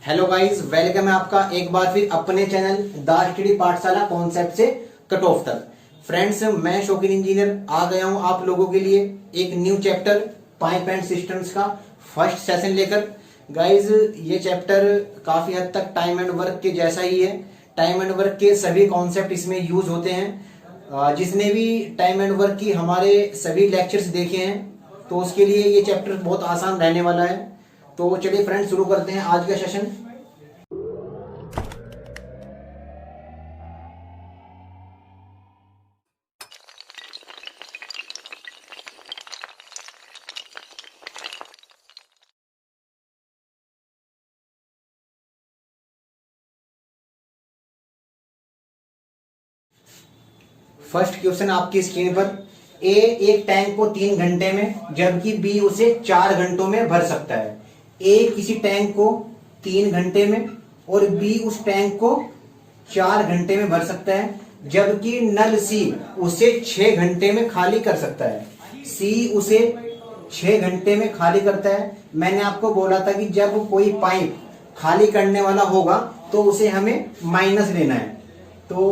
Hello guys, welcome है आपका एक बार फिर अपने चैनल द स्टडी पाठशाला कॉन्सेप्ट से कट ऑफ तक। फ्रेंड्स, मैं शौकीन इंजीनियर आ गया हूं आप लोगों के लिए एक new chapter pipe and systems का फर्स्ट सेशन लेकर। गाइस, ये चैप्टर काफी हद तक टाइम एंड वर्क के जैसा ही है। टाइम एंड वर्क के सभी कॉन्सेप्ट इसमें यूज होते हैं। जिसने भी टाइम एंड वर्क की हमारे सभी लेक्चर्स देखे हैं तो उसके लिए ये चैप्टर बहुत आसान रहने वाला है। तो चलिए फ्रेंड्स, शुरू करते हैं आज का सेशन। फर्स्ट क्वेश्चन आपकी स्क्रीन पर। ए एक टैंक को 3 घंटे में जबकि बी उसे 4 घंटों में भर सकता है। ए किसी टैंक को 3 घंटे में और बी उस टैंक को 4 घंटे में भर सकता है, जबकि नल सी उसे 6 घंटे में खाली कर सकता है। सी उसे 6 घंटे में खाली करता है। मैंने आपको बोला था कि जब कोई पाइप खाली करने वाला होगा तो उसे हमें माइनस लेना है। तो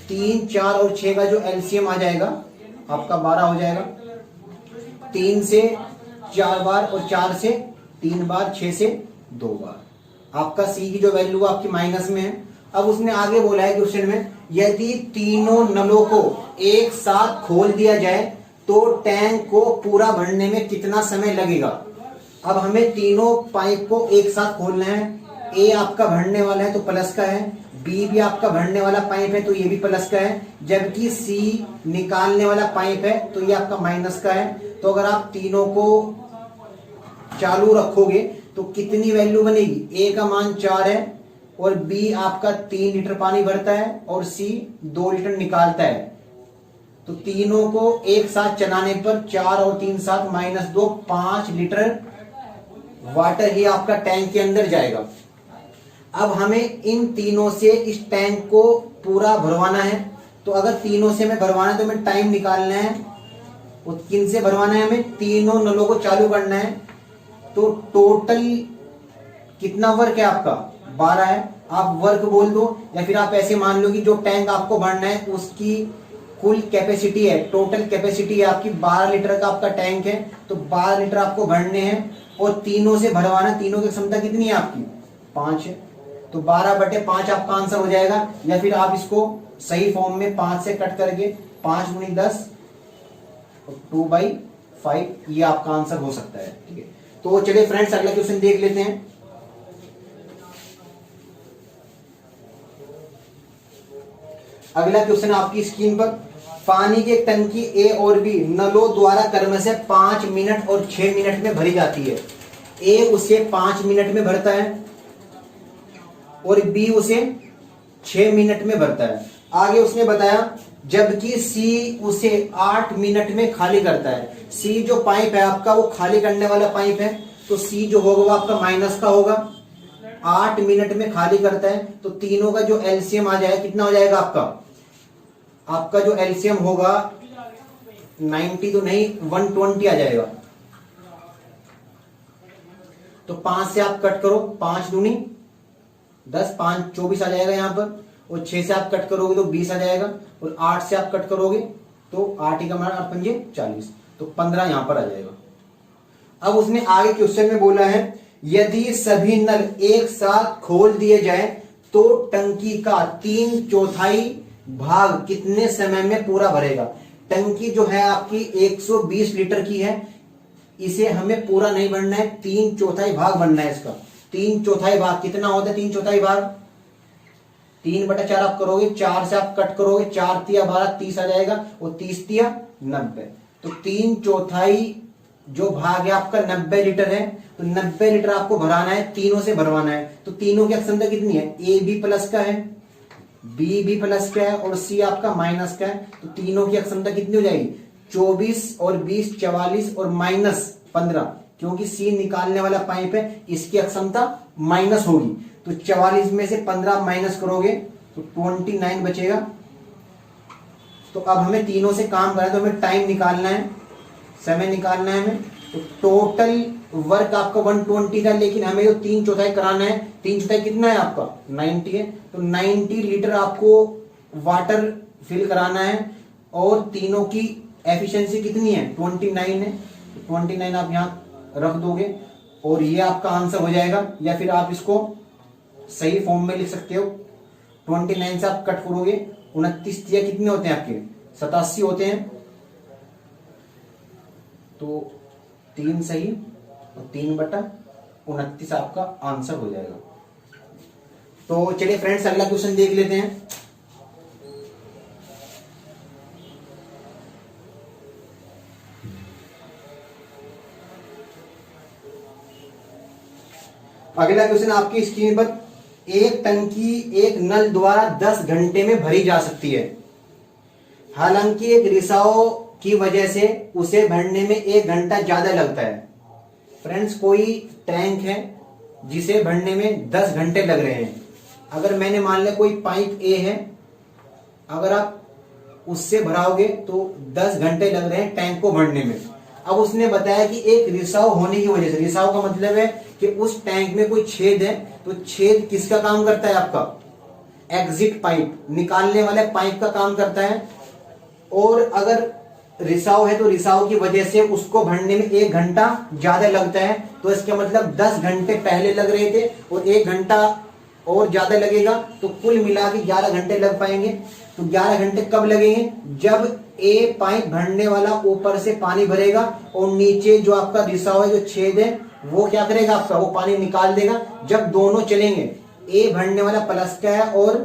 3, 4 और 6 का जो एलसीएम आ जाएगा आपका 12 हो जाएगा। 3 से 4 बार और 4 से 3 बार, 6 से 2 बार। आपका सी की जो वैल्यू आपकी माइनस में है। अब उसने आगे बोला है क्वेश्चन में, यदि तीनों नलों को एक साथ खोल दिया जाए तो टैंक को पूरा भरने में कितना समय लगेगा। अब हमें तीनों पाइप को एक साथ खोलना है। ए आपका भरने वाला है तो प्लस का है, बी भी आपका भरने वाला पाइप है तो ये भी प्लस का है, जबकि सी निकालने वाला पाइप है तो ये आपका माइनस का है। तो अगर आप तीनों को चालू रखोगे तो कितनी वैल्यू बनेगी। ए का मान 4 है और बी आपका 3 लीटर पानी भरता है और सी 2 लीटर निकालता है। तो तीनों को एक साथ चलाने पर 4 और 3 7 -2 5 लीटर वाटर ही आपका टैंक के अंदर जाएगा। अब हमें इन तीनों से इस टैंक को पूरा भरवाना है। तो अगर तीनों से हमें भरवाना है तो हमें टाइम निकालना है। और किन से भरवाना है, हमें तीनों नलों को चालू करना है। तो टोटल कितना वर्क है आपका 12 है। आप वर्क बोल दो या फिर आप ऐसे मान लो कि जो टैंक आपको भरना है उसकी कुल कैपेसिटी है, टोटल कैपेसिटी है आपकी 12 लीटर का आपका टैंक है। तो 12 लीटर आपको भरने हैं और तीनों से भरवाना। तीनों की क्षमता कितनी है आपकी 5 है। तो 12/5 आपका आंसर हो जाएगा। या फिर आप इसको सही फॉर्म में 5 से कट करके 5 × 10 और 2/5 ये आपका आंसर हो सकता है। ठीक है, तो चलिए फ्रेंड्स अगला क्वेश्चन देख लेते हैं। अगला क्वेश्चन आपकी स्क्रीन पर, पानी की एक टंकी ए और बी नलों द्वारा क्रमशः 5 मिनट और 6 मिनट में भरी जाती है। ए उसे 5 मिनट में भरता है और बी उसे 6 मिनट में भरता है। आगे उसने बताया जबकि सी उसे 8 मिनट में खाली करता है। सी जो पाइप है आपका वो खाली करने वाला पाइप है, तो सी जो होगा वो आपका माइनस का होगा। 8 मिनट में खाली करता है तो तीनों का जो एलसीएम आ जाएगा कितना हो जाएगा आपका जो एलसीएम होगा 90 तो नहीं 120 आ जाएगा। तो 5 से आप कट करो, 5 दूनी 10, 5 24 आ जाएगा यहाँ पर। और 6 से आप कट करोगे तो 20 आ जाएगा। और 8 से आप कट करोगे तो 8 ही का मान 8 पंजे 40, तो 15 यहाँ पर आ जाएगा। अब उसने आगे क्वेश्चन में बोला है, यदि सभी नल एक साथ खोल दिए जाए तो टंकी का 3/4 भाग कितने समय में पूरा भरेगा। टंकी जो है आपकी 120 लीटर की है, इसे हमें पूरा नहीं भरना है, 3/4 भाग भरना है इसका। 3/4 भाग कितना होता है, 3/4 भाग 3/4 आप करोगे, 4 से आप कट करोगे, 4 तिया 12 30 आ जाएगा और 30 तिया 90। तो 3/4 जो भाग है आपका 90 लीटर है। तो 90 लीटर आपको भराना है, तीनों से भरवाना है। तो तीनों की क्षमता कितनी है, ए भी प्लस का है, बी भी प्लस का है और सी आपका माइनस का है। तो तीनों की क्षमता कितनी हो जाएगी 24 और 20 44 और -15, क्योंकि सी निकालने वाला पाइप है इसकी क्षमता माइनस होगी। तो 44 में से 15 माइनस करोगे तो 29 बचेगा। तो अब हमें तीनों से काम करना है, तो हमें टाइम निकालना है, समय निकालना है हमें। तो टोटल वर्क आपका 120 था, लेकिन हमें जो 3/4 कराना है, 3/4 कितना है आपका 90 है, तो 90 लीटर आपको वाटर फिल कराना है। और तीनों की एफिशिएंसी कितनी है 29 है, 29 आप यहाँ रख दोगे और ये आपका आंसर हो जाएगा। या फिर आप इसको सही फॉर्म में लिख सकते हो, 29 से आप कट करोगे 29 कितने होते हैं आपके 87 होते हैं, तो 3 सही और 3/29 आपका आंसर हो जाएगा। तो चलिए फ्रेंड्स अगला क्वेश्चन देख लेते हैं। अगला क्वेश्चन आपकी स्क्रीन पर, एक टंकी एक नल द्वारा 10 घंटे में भरी जा सकती है, हालांकि एक रिसाव की वजह से उसे भरने में 1 घंटा ज्यादा लगता है। फ्रेंड्स कोई टैंक है जिसे भरने में 10 घंटे लग रहे हैं। अगर मैंने मान लिया कोई पाइप ए है, अगर आप उससे भराओगे तो 10 घंटे लग रहे हैं टैंक को भरने में। अब उसने बताया कि एक रिसाव होने की वजह से, रिसाव का मतलब है कि उस टैंक में कोई छेद है, तो छेद किसका काम करता है आपका एग्जिट पाइप, निकालने वाले पाइप का काम करता है। और अगर रिसाव है तो रिसाव की वजह से उसको भरने में 1 घंटा ज्यादा लगता है, तो इसका मतलब 10 घंटे पहले लग रहे थे और 1 घंटा और ज्यादा लगेगा, तो कुल मिला के 11 घंटे लग पाएंगे। तो 11 घंटे कब लगेंगे, जब ए पाइप भरने वाला ऊपर से पानी भरेगा और नीचे जो आपका रिसाव है, जो छेद है, वो क्या करेगा आपका, वो पानी निकाल देगा। जब दोनों चलेंगे, ए भरने वाला प्लस का है और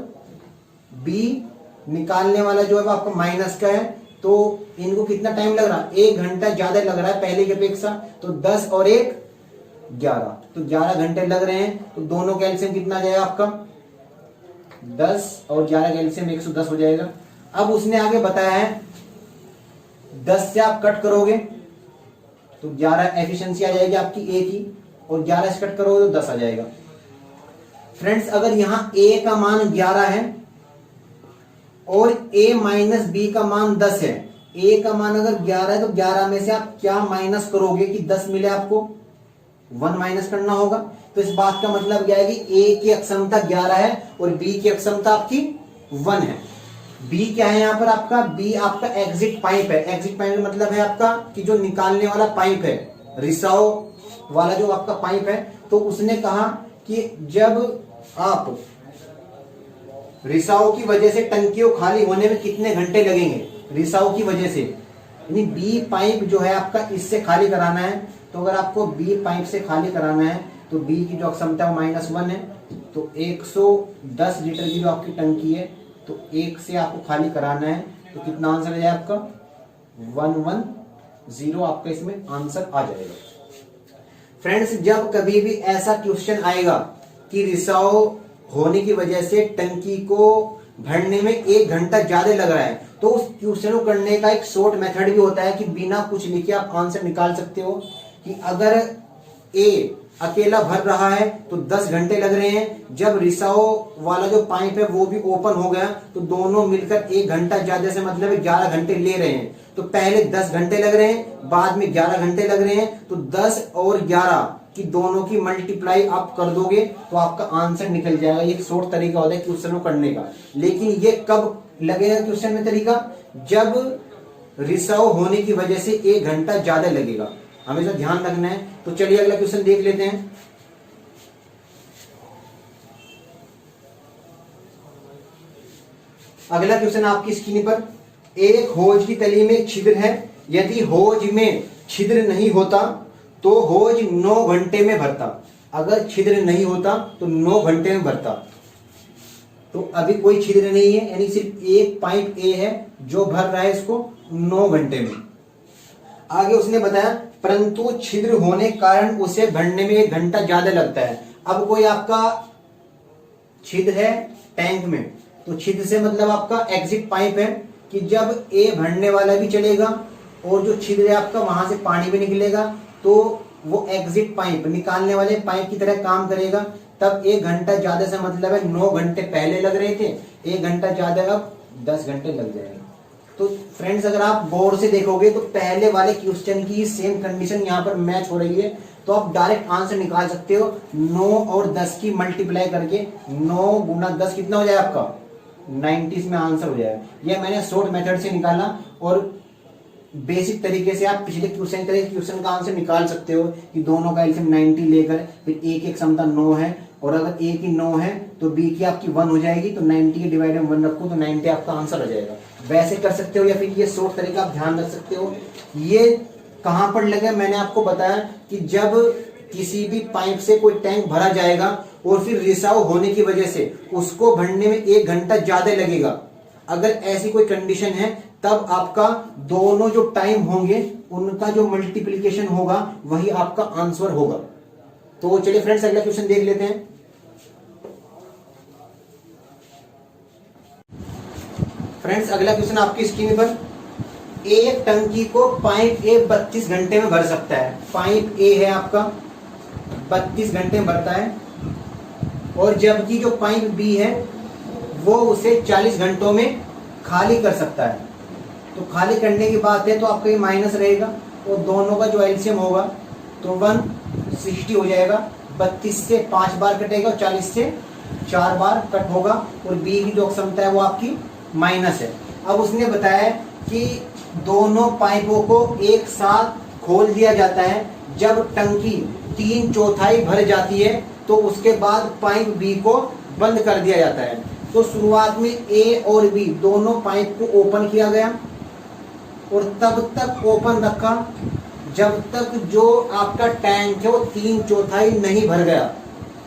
बी निकालने वाला जो है वो आपका माइनस का है, तो इनको कितना टाइम लग रहा है, 1 घंटा ज्यादा लग रहा है पहले की अपेक्षा। तो 10 और 1 11, तो 11 घंटे लग रहे हैं। तो दोनों कैल्शियम कितना आ जाएगा आपका 10 और 11 कैल्शियम 110 हो जाएगा। अब उसने आगे बताया है 10 से आप कट करोगे तो 11 एफिशिएंसी आ जाएगी आपकी ए की, और 11 से कट करोगे तो 10 आ जाएगा। फ्रेंड्स अगर यहां ए का मान 11 है और a माइनस बी का मान 10 है, a का मान अगर 11 है तो 11 में से आप क्या माइनस करोगे कि 10 मिले, आपको 1 माइनस करना होगा। तो इस बात का मतलब क्या है कि a की अक्षमता 11 है और b की अक्षमता आपकी 1 है। b क्या है यहाँ पर आपका, b आपका एग्जिट पाइप है। एग्जिट पाइप का मतलब है आपका कि जो निकालने वाला पाइप है, रिसाव वाला जो आपका पाइप है। तो उसने कहा कि जब आप रिसाव की वजह से टंकी को खाली होने में कितने घंटे लगेंगे, रिसाव की वजह से, यानी बी पाइप जो है आपका इससे खाली कराना है। तो अगर आपको बी पाइप से खाली कराना है तो बी की जो क्षमता है -1 है, तो 110 लीटर की जो आपकी टंकी है, तो 1 से आपको खाली कराना है, तो कितना आंसर आ जाए आपका 110 आपका इसमें आंसर आ जाएगा। फ्रेंड्स जब कभी भी ऐसा क्वेश्चन आएगा कि रिसाव होने की वजह से टंकी को भरने में 1 घंटा ज्यादा लग रहा है, तो उस क्वेश्चन को करने का एक शॉर्ट मेथड भी होता है कि बिना कुछ लिखे आप आंसर निकाल सकते हो। कि अगर ए अकेला भर रहा है तो 10 घंटे लग रहे हैं, जब रिसाव वाला जो पाइप है वो भी ओपन हो गया तो दोनों मिलकर 1 घंटा ज्यादा से मतलब 11 घंटे ले रहे हैं। तो पहले 10 घंटे लग रहे हैं, बाद में 11 घंटे लग रहे हैं, तो 10 और 11 कि दोनों की मल्टीप्लाई आप कर दोगे तो आपका आंसर निकल जाएगा। ये एक शॉर्ट तरीका होता है क्वेश्चन को करने का। लेकिन ये कब लगेगा क्वेश्चन में तरीका, जब रिसाव होने की वजह से 1 घंटा ज्यादा लगेगा, हमेशा ध्यान रखना है। तो चलिए अगला क्वेश्चन देख लेते हैं। अगला क्वेश्चन आपकी स्क्रीन पर, एक होज की तली में छिद्र है, यदि होज में छिद्र नहीं होता तो होज 9 घंटे में भरता, अगर छिद्र नहीं होता तो 9 घंटे में भरता। तो अभी कोई छिद्र नहीं है, यानी सिर्फ एक पाइप ए है जो भर रहा है इसको 9 घंटे में। आगे उसने बताया परंतु छिद्र होने कारण उसे भरने में 1 घंटा ज्यादा लगता है। अब कोई आपका छिद्र है टैंक में, तो छिद्र से मतलब आपका एग्जिट पाइप है कि जब ए भरने वाला भी चलेगा और जो छिद्र है आपका वहां से पानी भी निकलेगा, तो वो एग्जिट पाइप निकालने वाले पाइप की तरह काम करेगा। तब 1 घंटा ज्यादा से मतलब है 9 घंटे पहले लग रहे थे, 1 घंटा ज्यादा अब 10 घंटे लग जाएंगे। तो फ्रेंड्स अगर आप गौर से देखोगे तो पहले वाले क्वेश्चन की सेम कंडीशन यहाँ पर मैच हो रही है, तो आप डायरेक्ट आंसर निकाल सकते हो। 9 और 10 की मल्टीप्लाई करके 9 गुना 10 कितना हो जाएगा आपका 90, इसमें आंसर हो जाएगा। यह मैंने शॉर्ट मेथड से निकाला और बेसिक तरीके से आप पिछले क्वेश्चन का आंसर निकाल सकते हो कि दोनों का एलसीएम 90 लेकर फिर ए की क्षमता 9 है और अगर ए की 9 है तो बी की आपकी 1 हो जाएगी, तो 90 के डिवाइड में 1 रखो तो 90 आपका आंसर हो जाएगा। वैसे कर सकते हो या फिर ये शॉर्ट तरीका आप ध्यान रख सकते हो। ये कहां पर लगे मैंने आपको बताया कि जब किसी भी पाइप से कोई टैंक भरा जाएगा और फिर रिसाव होने की वजह से उसको भरने में 1 घंटा ज्यादा लगेगा, अगर ऐसी कोई कंडीशन है तब आपका दोनों जो टाइम होंगे उनका जो मल्टीप्लीकेशन होगा वही आपका आंसर होगा। तो चलिए फ्रेंड्स अगला क्वेश्चन देख लेते हैं। फ्रेंड्स अगला क्वेश्चन आपकी स्क्रीन पर, एक टंकी को पाइप ए 32 घंटे में भर सकता है। पाइप ए है आपका 32 घंटे में भरता है और जबकि जो पाइप बी है वो उसे 40 घंटों में खाली कर सकता है। तो खाली करने की बात है तो आपका ये माइनस रहेगा और दोनों का जो एलसीएम होगा तो 160 हो जाएगा। 32 से 5 बार कटेगा और 40 से 4 बार कट होगा और बी की जो क्षमता है वो आपकी माइनस है। अब उसने बताया कि दोनों पाइपों को एक साथ खोल दिया जाता है जब टंकी 3/4 भर जाती है, तो उसके बाद पाइप बी को बंद कर दिया जाता है। तो शुरुआत में ए और बी दोनों पाइप को ओपन किया गया और तब तक ओपन रखा जब तक जो आपका टैंक है वो 3/4 नहीं भर गया।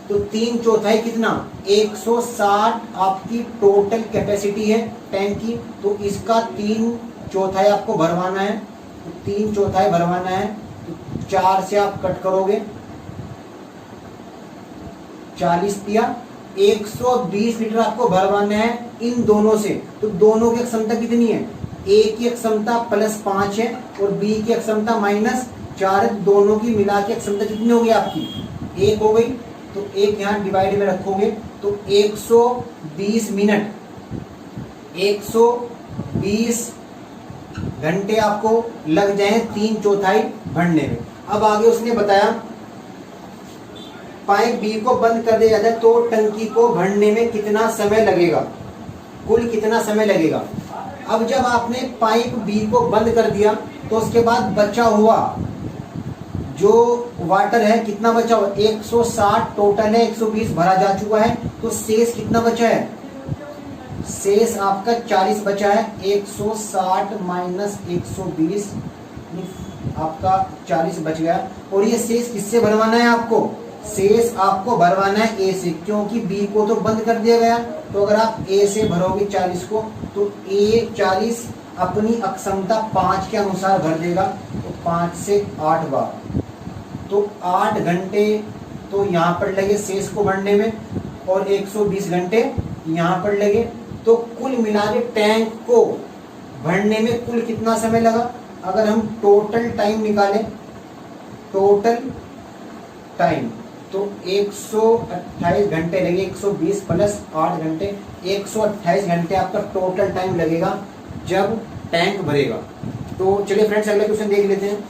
तो 3/4 कितना 160 आपकी टोटल कैपेसिटी है टैंक की, तो इसका 3/4 आपको भरवाना है। तो 3/4 भरवाना है तो 4 से आप कट करोगे, 40 दिया, 120 लीटर आपको भरवाना है इन दोनों से। तो दोनों की क्षमता कितनी है, ए की क्षमता +5 है और बी की क्षमता -4 है। दोनों की मिला के क्षमता कितनी होगी आपकी 1 हो गई। तो 1 यहाँ डिवाइड में रखोगे तो 120 मिनट 120 घंटे आपको लग जाए 3/4 भरने में। अब आगे उसने बताया पाइप बी को बंद कर दिया जाता है तो टंकी को भरने में कितना समय लगेगा, कुल कितना समय लगेगा। अब जब आपने पाइप बी को बंद कर दिया तो उसके बाद बचा हुआ जो वाटर है कितना बचा हुआ 160 टोटल है, 120 भरा जा चुका है, तो शेष कितना बचा है, शेष आपका 40 बचा है। 160 माइनस 120 आपका 40 बच गया। और ये शेष किससे भरवाना है आपको, शेष आपको भरवाना है ए से, क्योंकि बी को तो बंद कर दिया गया। तो अगर आप ए से भरोगे 40 को तो ए 40 अपनी अक्षमता 5 के अनुसार भर देगा, तो 5 से 8 बार, तो 8 घंटे तो यहाँ पर लगे शेष को भरने में और 120 घंटे यहाँ पर लगे। तो कुल मिला के टैंक को भरने में कुल कितना समय लगा। अगर हम टोटल टाइम निकालें, टोटल टाइम तो 128 घंटे लगे, 120 प्लस 8 घंटे, 128 घंटे आपका टोटल टाइम लगेगा जब टैंक भरेगा। तो चलिए फ्रेंड्स अगला क्वेश्चन देख लेते हैं।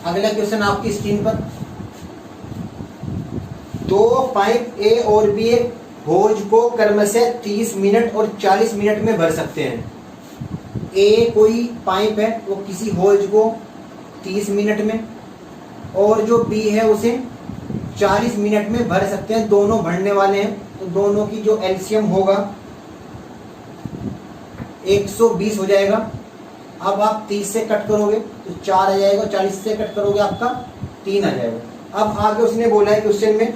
अगला क्वेश्चन आपकी स्क्रीन पर, दो पाइप ए और बी एक होज को क्रमशः 30 मिनट और 40 मिनट में भर सकते हैं। ए कोई पाइप है वो किसी होज को 30 मिनट में और जो बी है उसे 40 मिनट में भर सकते हैं। दोनों भरने वाले हैं तो दोनों की जो एलसीएम होगा 120 हो जाएगा। अब आप 30 से कट करोगे तो 4 आ जाएगा, 40 से कट करोगे आपका 3 आ जाएगा। अब आगे उसने बोला है क्वेश्चन में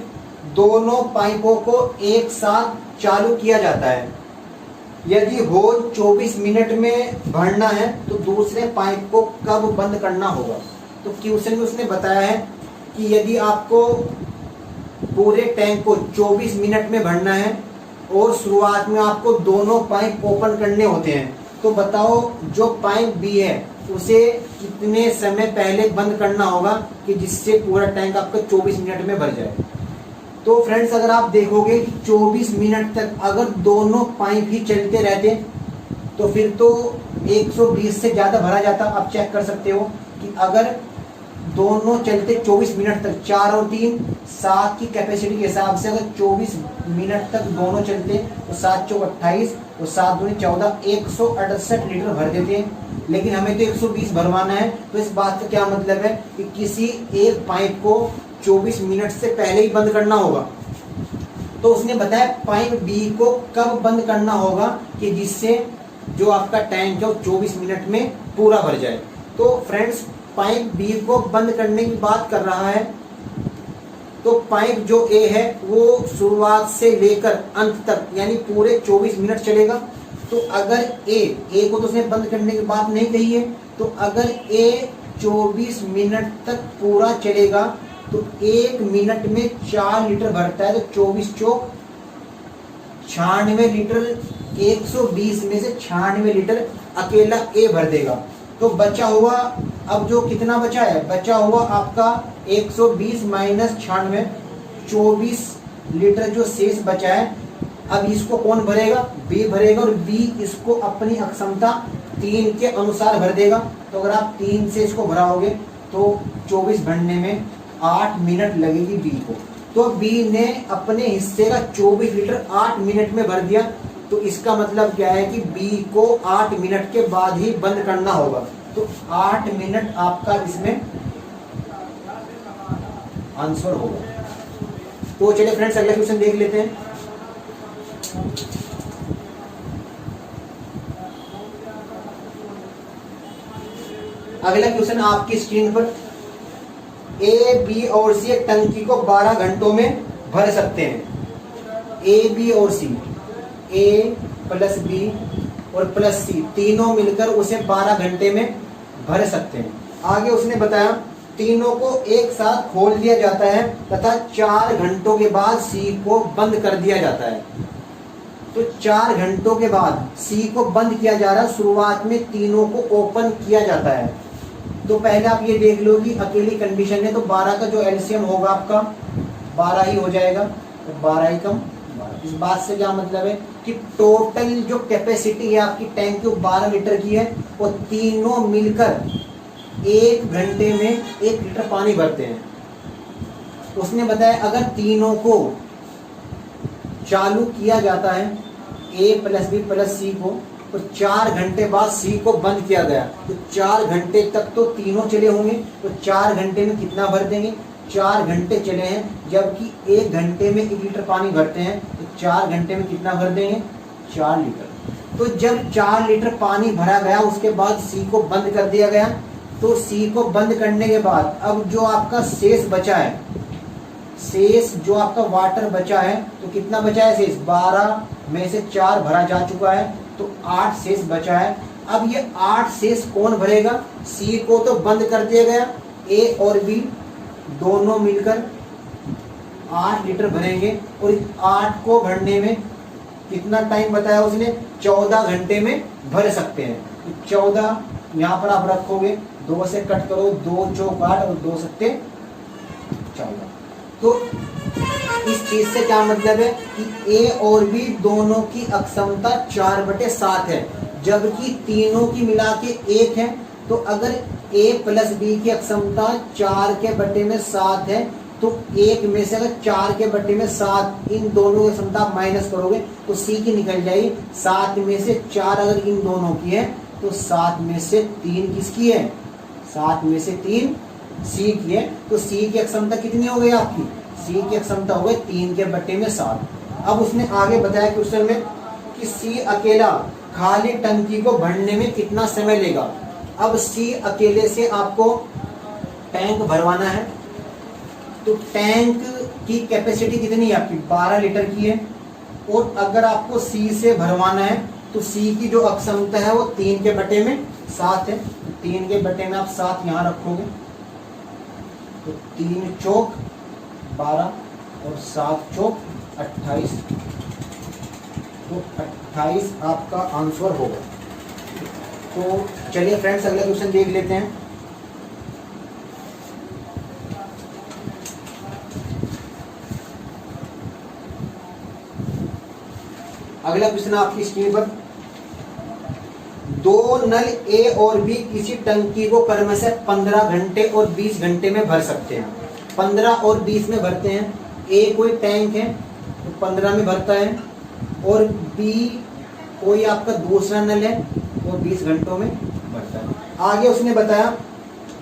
दोनों पाइपों को एक साथ चालू किया जाता है। यदि होज 24 मिनट में भरना है तो दूसरे पाइप को कब बंद करना होगा। तो क्वेश्चन में उसने बताया है कि यदि आपको पूरे टैंक को 24 मिनट में भरना है और शुरुआत में आपको दोनों पाइप ओपन करने होते हैं, तो बताओ जो पाइप बी है उसे कितने समय पहले बंद करना होगा कि जिससे पूरा टैंक आपका 24 मिनट में भर जाए। तो फ्रेंड्स अगर आप देखोगे कि 24 मिनट तक अगर दोनों पाइप ही चलते रहते तो फिर तो 120 से ज्यादा भरा जाता। आप चेक कर सकते हो कि अगर दोनों चलते 24 मिनट तक, 4 और 3 7 की कैपेसिटी के हिसाब से अगर 24 मिनट तक दोनों चलते तो 7 चौक 28 और 7 दूनी 14, 168 लीटर भर देते हैं। लेकिन हमें तो 120 भरवाना है। तो इस बात का क्या मतलब है कि किसी एक पाइप को 24 मिनट से पहले ही बंद करना होगा। तो उसने बताया पाइप बी को कब बंद करना होगा कि जिससे जो आपका टैंक है वो 24 मिनट में पूरा भर जाए। तो फ्रेंड्स पाइप बी को बंद करने की बात कर रहा है। तो पाइप जो ए है वो शुरुआत से लेकर अंत तक यानी पूरे 24 मिनट चलेगा। तो अगर ए को तो उसने बंद करने की बात नहीं कही है, तो अगर ए 24 मिनट तक पूरा चलेगा तो 1 मिनट में 4 लीटर भरता है। तो 24 चौक 96 लीटर, 120 में से 96 लीटर अकेला ए भर देगा। तो बचा हुआ अब जो कितना बचा है, बचा हुआ आपका 120 माइनस 96, 24 लीटर जो शेष बचा है। अब इसको कौन भरेगा, बी भरेगा, और बी इसको अपनी अक्षमता 3 के अनुसार भर देगा। तो अगर आप 3 से इसको भराओगे तो 24 भरने में 8 मिनट लगेगी बी को। तो बी ने अपने हिस्से का 24 लीटर 8 मिनट में भर दिया। तो इसका मतलब क्या है कि बी को 8 मिनट के बाद ही बंद करना होगा। तो 8 मिनट आपका इसमें आंसर होगा। तो चलिए फ्रेंड्स अगला क्वेश्चन देख लेते हैं। अगला क्वेश्चन आपकी स्क्रीन पर, ए बी और सी टंकी को 12 घंटों में भर सकते हैं। ए बी और सी, ए प्लस बी और प्लस सी तीनों मिलकर उसे 12 घंटे में भर सकते हैं। आगे उसने बताया तीनों को एक साथ खोल दिया जाता है तथा 4 घंटों के बाद सी को बंद कर दिया जाता है। तो 4 घंटों के बाद सी को बंद किया जा रहा है। शुरुआत में तीनों को ओपन किया जाता है। तो पहले आप ये देख लो कि अकेली कंडीशन है तो 12 का जो एलसीएम होगा आपका 12 ही हो जाएगा। तो 12 ही कम 12। इस बात से क्या मतलब है कि टोटल जो कैपेसिटी है आपकी टैंक की 12 लीटर की है और तीनों मिलकर 1 घंटे में 1 लीटर पानी भरते हैं। उसने बताया अगर तीनों को चालू किया जाता है ए प्लस बी प्लस सी को, तो 4 घंटे बाद सी को बंद किया गया तो 4 घंटे तक तो तीनों चले होंगे। तो 4 घंटे में कितना भर देंगे, 4 घंटे चले हैं जबकि 1 घंटे में 1 लीटर पानी भरते हैं। तो 4 घंटे में कितना भर देंगे, 4 लीटर। तो जब 4 लीटर पानी भरा गया उसके बाद सी को बंद कर दिया गया। तो सी को बंद करने के बाद अब जो आपका शेष बचा है, शेष जो आपका वाटर बचा है, तो कितना बचा है शेष, 12 में से 4 भरा जा चुका है तो 8 शेष बचा है। अब ये 8 शेष कौन भरेगा, सी को तो बंद कर दिया गया, ए और बी दोनों मिलकर 8 लीटर भरेंगे और 8 को भरने में कितना टाइम बताया उसने, 14 घंटे में भर सकते हैं। तो 14 यहाँ पर आप रखोगे, 2 से कट करो, 2 चौक 8 और 2 सत्ते 14। तो इस चीज से क्या मतलब है कि ए और बी दोनों की अक्षमता 4/7 है जबकि तीनों की मिला के 1 है। तो अगर ए प्लस बी की अक्षमता 4/7 है तो 1 में से अगर 4/7 इन दोनों की क्षमता आप माइनस करोगे तो सी की निकल जाएगी। 7 में से 4 अगर इन दोनों की है तो 7 में से 3 किसकी है, 7 में से 3 सी की है। तो सी की अक्षमता कितनी हो गई आपकी, सी की अक्षमता हो गई 3/7। अब उसने आगे बताया क्वेश्चन में कि सी अकेला खाली टंकी को भरने में कितना समय लेगा। अब सी अकेले से आपको टैंक भरवाना है तो टैंक की कैपेसिटी कितनी है आपकी, 12 लीटर की है। और अगर आपको सी से भरवाना है तो सी की जो अक्षमता है वो 3/7 है। 3/7 आप 7 यहाँ रखोगे तो 3 चौक 12 और 7 चौक 28। तो 28 आपका आंसर होगा। तो चलिए फ्रेंड्स अगला क्वेश्चन देख लेते हैं। अगला क्वेश्चन आपकी स्क्रीन पर, दो नल ए और बी किसी टंकी को क्रमशः 15 घंटे और 20 घंटे में भर सकते हैं। 15 और 20 में भरते हैं। ए कोई टैंक है तो 15 में भरता है, और बी कोई आपका दूसरा नल है वो 20 घंटों में भरता है। आगे उसने बताया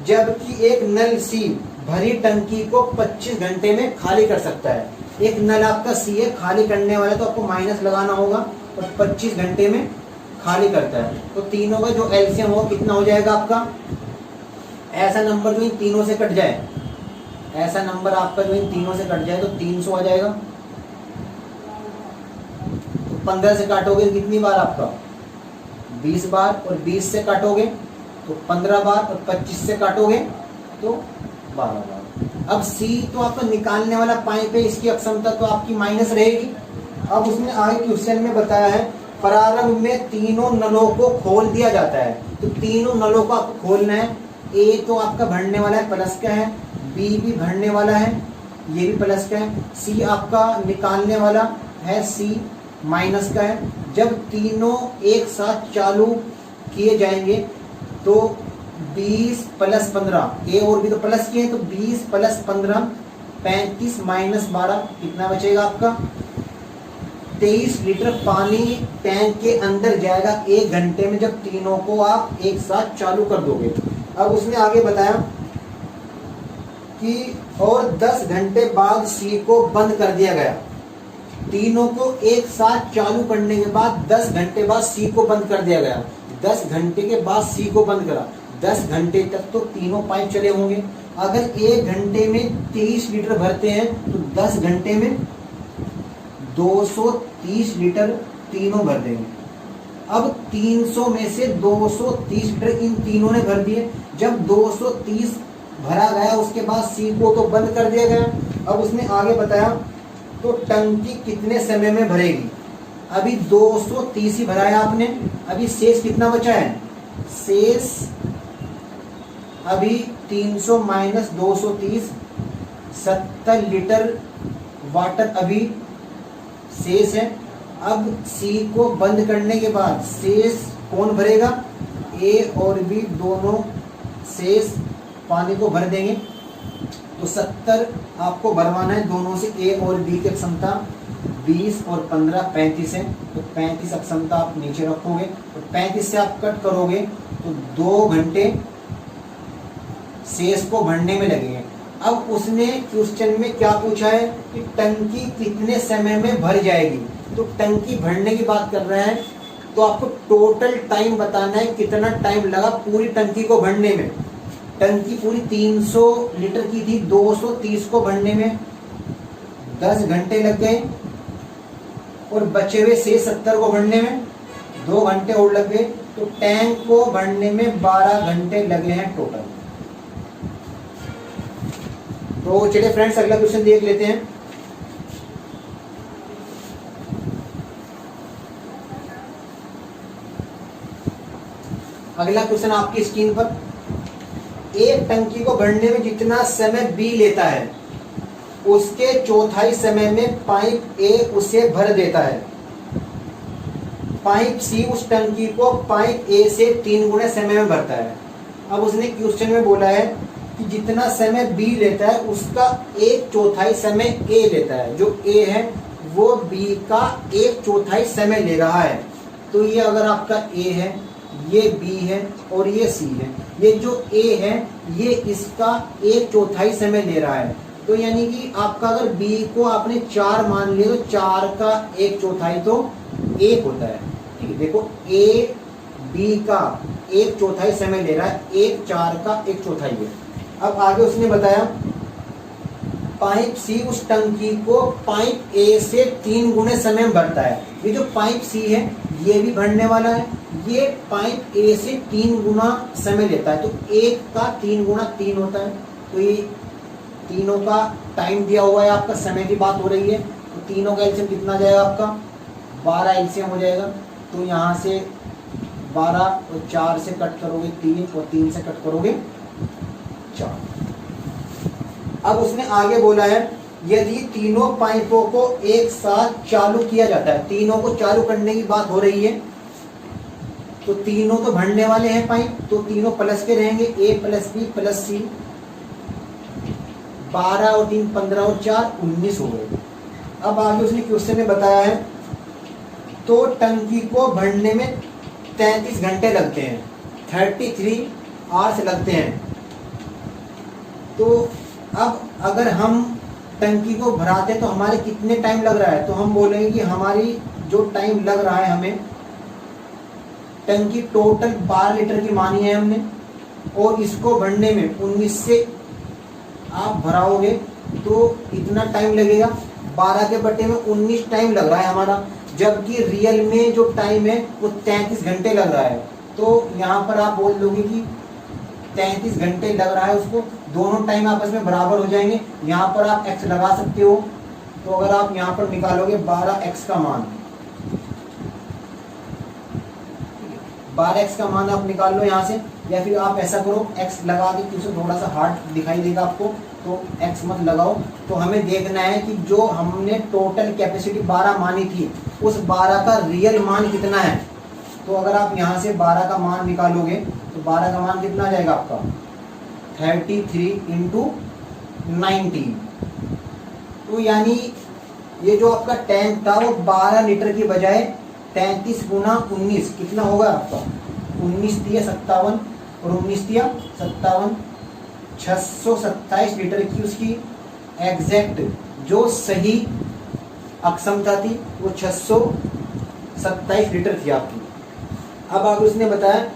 जबकि एक नल सी भरी टंकी को 25 घंटे में खाली कर सकता है। एक नल आपका सी है, खाली करने वाला तो आपको माइनस लगाना होगा, और 25 घंटे में खाली करता है। तो तीनों का जो एलसीएम होगा कितना हो जाएगा आपका, ऐसा नंबर जो इन तीनों से कट जाए, ऐसा नंबर आपका जो इन तीनों से कट जाए तो 300 आ जाएगा। तो 15 से काटोगे तो कितनी बार आपका 20 बार, और 20 से काटोगे तो 15 बार, और 25 से काटोगे तो 12 बार। अब सी तो आपका निकालने वाला पाइप है, इसकी अक्षमता तो आपकी माइनस रहेगी। अब उसने आगे क्वेश्चन में बताया है प्रारंभ में तीनों नलों को खोल दिया जाता है। तो तीनों नलों को आपको खोलना है। ए तो आपका भरने वाला है, प्लस का है, बी भी भरने वाला है, ये भी प्लस का है, सी आपका निकालने वाला है, सी माइनस का है। जब तीनों एक साथ चालू किए जाएंगे तो 20 + 15, ए और बी तो प्लस किए हैं, तो 20 + 15 35 - 12 कितना बचेगा आपका 23 लीटर पानी टैंक के अंदर जाएगा 1 घंटे में, जब तीनों को आप एक साथ चालू कर दोगे। अब उसने आगे बताया कि और 10 घंटे बाद सी को बंद कर दिया गया। तीनों को एक साथ चालू करने के बाद 10 घंटे बाद सी को बंद कर दिया गया। 10 घंटे के बाद सी को बंद करा, 10 घंटे तक तो तीनों पाइप चले होंगे। अगर 1 घंटे में 23 लीटर भरते हैं तो 10 घंटे में 230 लीटर तीनों भर देंगे। अब 300 में से 230 लीटर इन तीनों ने भर दिए। जब 230 भरा गया उसके बाद सी को तो बंद कर दिया गया। अब उसने आगे बताया तो टंकी कितने समय में भरेगी। अभी 230 ही भराया आपने, अभी शेष कितना बचा है, शेष अभी 300 - 230 70 लीटर वाटर अभी शेष है। अब सी को बंद करने के बाद शेष कौन भरेगा, ए और बी दोनों शेष पानी को भर देंगे। तो 70 आपको भरवाना है दोनों से। ए और बी की क्षमता 20 और 15 35 है, तो 35 अक्षमता आप नीचे रखोगे। तो 35 से आप कट करोगे तो 2 घंटे शेष को भरने में लगेंगे। अब उसने क्वेश्चन में क्या पूछा है कि टंकी कितने समय में भर जाएगी। तो टंकी भरने की बात कर रहा है, तो आपको टोटल टाइम बताना है कितना टाइम लगा पूरी टंकी को भरने में। टंकी पूरी 300 लीटर की थी, 230 को भरने में 10 घंटे लग गए, और बचे हुए से 70 को भरने में 2 घंटे और लग गए। तो टैंक को भरने में 12 घंटे लगे हैं टोटल। तो चलिए फ्रेंड्स अगला क्वेश्चन देख लेते हैं। अगला क्वेश्चन आपकी स्क्रीन पर, एक टंकी को भरने में जितना समय बी लेता है उसके चौथाई समय में पाइप ए उसे भर देता है। पाइप सी उस टंकी को पाइप ए से 3 गुना समय में भरता है। अब उसने क्वेश्चन में बोला है कि जितना समय बी लेता है उसका 1/4 समय ए लेता है। जो ए है वो बी का 1/4 समय ले रहा है। तो ये अगर आपका ए है, ये बी है और ये सी है। ये जो ए है ये इसका 1/4 समय ले रहा है। तो यानी कि आपका अगर बी को आपने 4 मान लिया तो 4 का 1/4 तो 1 होता है। ठीक है, देखो ए बी का 1/4 समय ले रहा है, 1 4 का 1/4 है। अब आगे उसने बताया पाइप सी उस टंकी को पाइप ए से 3 गुने समय में भरता है। ये जो पाइप सी है ये भी भरने वाला है, ये पाइप ए से 3 गुना समय लेता है। तो 1 का 3 गुना 3 होता है। तो ये तीनों का टाइम दिया हुआ है, आपका समय की बात हो रही है। तो तीनों का एलसीएम कितना जाएगा आपका 12 एलसीएम हो जाएगा। तो यहाँ से 12 और 4 से कट करोगे 3 और 3 से कट करोगे 4। अब उसने आगे बोला है यदि तीनों पाइपों को एक साथ चालू किया जाता है, तीनों को चालू करने की बात हो रही है, तो तीनों तो भरने वाले हैं पाइप, तो तीनों प्लस के रहेंगे, ए प्लस बी प्लस सी। 12 और 3 15 और 4 19 हो गए। अब आगे उसने क्वेश्चन में बताया है, तो टंकी को भरने में 33 घंटे लगते हैं, 33 आवर्स लगते हैं। तो अब अगर हम टंकी को भराते तो हमारे कितने टाइम लग रहा है, तो हम बोलेंगे कि हमारी जो टाइम लग रहा है, हमें टंकी टोटल 12 लीटर की मानी है हमने, और इसको भरने में 19 से आप भराओगे तो इतना टाइम लगेगा, 12 के बटे में 19 टाइम लग रहा है हमारा, जबकि रियल में जो टाइम है वो 33 घंटे लग रहा है। तो यहाँ पर आप बोल दोगे कि 33 घंटे लग रहा है उसको, दोनों टाइम आपस में बराबर हो जाएंगे। यहाँ पर आप x लगा सकते हो, तो अगर आप यहाँ पर निकालोगे 12x का मान, 12x का मान आप निकाल लो यहाँ से, या फिर आप ऐसा करो x लगा के, क्योंकि थोड़ा सा हार्ड दिखाई देगा आपको, तो x मत लगाओ। तो हमें देखना है कि जो हमने टोटल कैपेसिटी 12 मानी थी, उस 12 का रियल मान कितना है। तो अगर आप यहाँ से 12 का मान निकालोगे तो 12 का मान कितना आ जाएगा आपका, 33 इंटू 90। तो यानी ये जो आपका टैंक था वो 12 लीटर की बजाय 33 गुना 19 कितना होगा आपका, 19 दिया 57 और 19 दिया 57, 627 लीटर की उसकी एग्जैक्ट जो सही अक्षमता थी वो 627 लीटर थी आपकी। अब आगे उसने बताया,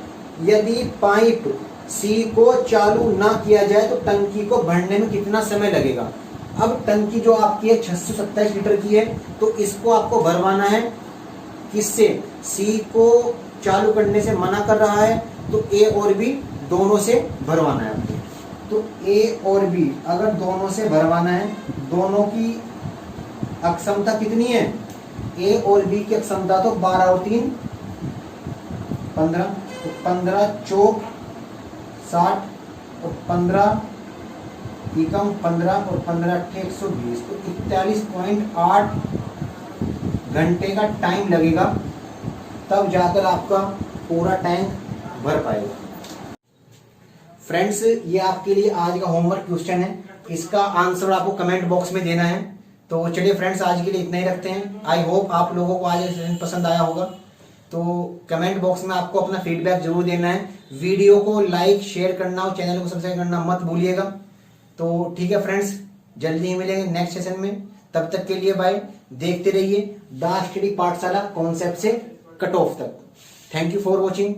यदि पाइप सी को चालू ना किया जाए तो टंकी को भरने में कितना समय लगेगा। अब टंकी जो आपकी है 627 लीटर की है, तो इसको आपको भरवाना है किससे, सी को चालू करने से मना कर रहा है, तो ए और बी दोनों से भरवाना है आपको। तो ए और बी अगर दोनों से भरवाना है, दोनों की अक्षमता कितनी है, ए और बी की अक्षमता तो 12 और 3 15, तो 15 चौक 60 और 15 एकम 15 और 15 120, तो 41.8 घंटे का टाइम लगेगा, तब जाकर आपका पूरा टैंक भर पाएगा। फ्रेंड्स, ये आपके लिए आज का होमवर्क क्वेश्चन है, इसका आंसर आपको कमेंट बॉक्स में देना है। तो चलिए फ्रेंड्स, आज के लिए इतना ही रखते हैं। आई होप आप लोगों को आज सेशन पसंद आया होगा। तो कमेंट बॉक्स में आपको अपना फीडबैक जरूर देना है, वीडियो को लाइक शेयर करना और चैनल को सब्सक्राइब करना मत भूलिएगा। तो ठीक है फ्रेंड्स, जल्दी ही मिलेंगे नेक्स्ट सेशन में, तब तक के लिए बाय। देखते रहिए द स्टडी पाठशाला कॉन्सेप्ट से कट ऑफ तक। Thank you for watching.